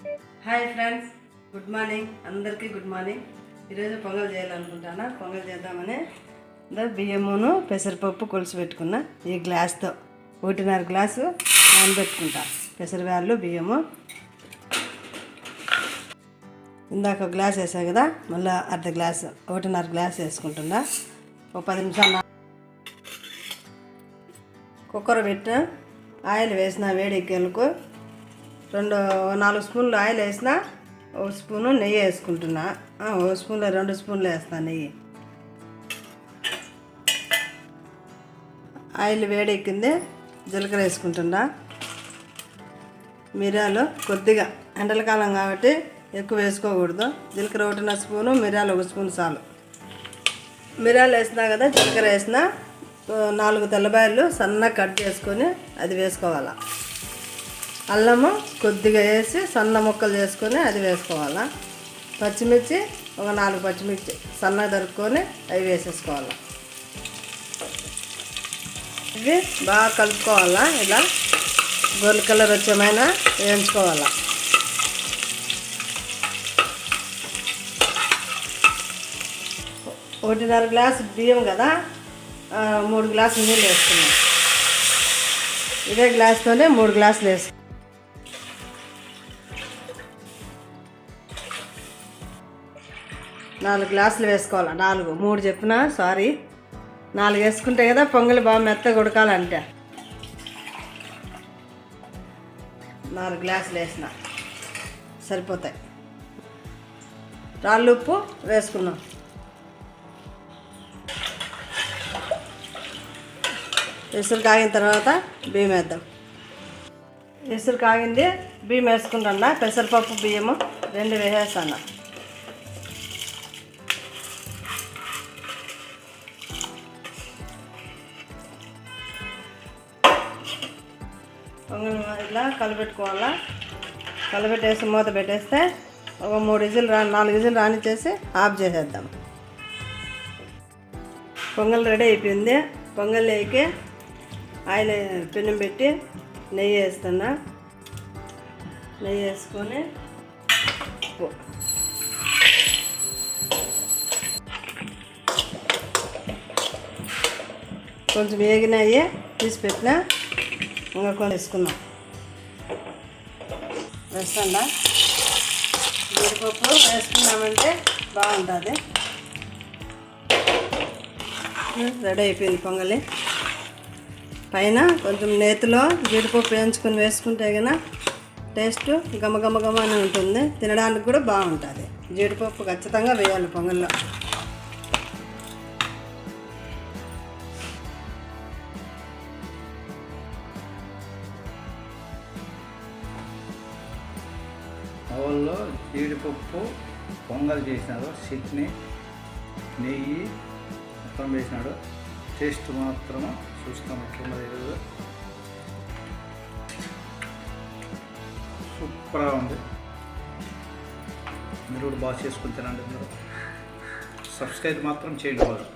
Hi friends, good morning. అందరికీ good morning. ఈరోజు పొంగల్ చేయాలనుకుంటాను. పొంగల్ చేద్దామని బియ్యమును పెసరపప్పు కొలిసి పెట్టుకున్నా. ఈ గ్లాస్తో 1.5 గ్లాసు నానబెట్టుకుంటా. పెసరబ్యాళ్ళు, బియ్యము. ఇందాక ఒక గ్లాస్ వేసా కదా, మళ్ళీ అర్ధ గ్లాసు 1.5 గ్లాస్ వేసుకుంటున్నా. ఒక 10 నిమిషాలు కుక్కర్ పెట్టిన, ఆయిల్ వేసిన వేడి ఎక్కేలకు 4 స్పూన్లు ఆయిల్ వేసిన, 1 స్పూను నెయ్యి వేసుకుంటున్నా. 1 స్పూన్లో 2 స్పూన్లు వేస్తాను నెయ్యి. ఆయిల్ వేడి ఎక్కింది, జీలకర్ర వేసుకుంటున్నా. మిరియాలు కొద్దిగా, ఎండలకాలం కాబట్టి ఎక్కువ వేసుకోకూడదు. జీలకర్ర 1.5 స్పూను, మిరియాలు 1 స్పూన్ చాలు. మిరియాలు వేసినా కదా, జీలకర్ర వేసిన 4 తెల్లబాయలు సన్నగా కట్ చేసుకొని అది వేసుకోవాలా. అల్లము కొద్దిగా వేసి సన్న ముక్కలు చేసుకొని అది వేసుకోవాలా. పచ్చిమిర్చి ఒక 4 పచ్చిమిర్చి సన్నగా తరుక్కొని అవి వేసేసుకోవాలా. ఇవి బాగా కలుపుకోవాలా. ఇలా గోల్డ్ కలర్ వచ్చేమైనా వేయించుకోవాలా. ఒకటిన్నర గ్లాసు బియ్యం కదా, 3 గ్లాసులు నీళ్ళు వేసుకున్నాం. ఇదే గ్లాస్తోనే 3 గ్లాసులు వేసుకున్నాం. 4 గ్లాసులు వేసుకోవాలి. 3 చెప్పిన, సారీ, 4 వేసుకుంటే కదా పొంగలి బాగా మెత్తగా ఉడకాలంటే. 4 గ్లాసులు వేసిన సరిపోతాయి. రాళ్ళు ఉప్పు వేసుకున్నాం. ఎసురు కాగిన తర్వాత బియ్యం వేద్దాం. ఎసురు కాగింది, బియ్యం వేసుకుంటున్నా. పెసరపప్పు, బియ్యము 2 వేసేస్తాను. ఇలా కలిపెట్టుకోవాలా. కలిపెట్టేసి మూత పెట్టేస్తే ఒక 4 విజిల్ రానిచ్చేసి ఆఫ్ చేసేద్దాం. పొంగల్ రెడీ అయిపోయింది. పొంగల్ వేయకి ఆయిల్ పెనం పెట్టి నెయ్యి వేస్తున్నా. నెయ్యి వేసుకొని కొంచెం వేగినాయి తీసి పెట్టినా. ఇంకా కొంచెం వేసుకున్నాం. వేస్తుందా, జీడిపప్పు వేసుకున్నామంటే బాగుంటుంది. రెడీ అయిపోయింది పొంగలి. పైన కొంచెం నేతిలో జీడిపప్పు వేయించుకొని వేసుకుంటే కన్నా టేస్ట్ గమ అని ఉంటుంది. తినడానికి కూడా బాగుంటుంది. జీడిపప్పు ఖచ్చితంగా వేయాలి పొంగల్లో. అవల్లో జీడిపప్పు పొంగల్ చేసినారు. చట్నీ, నెయ్యి మొత్తం వేసినాడు. టేస్ట్ మాత్రం చూస్తాం ఎట్లున్నది. ఈరోజు సూపర్గా ఉంది. మీరు కూడా బాగా చేసుకుని తినండి. మీరు సబ్స్క్రైబ్ మాత్రం చేయండి వాళ్ళు.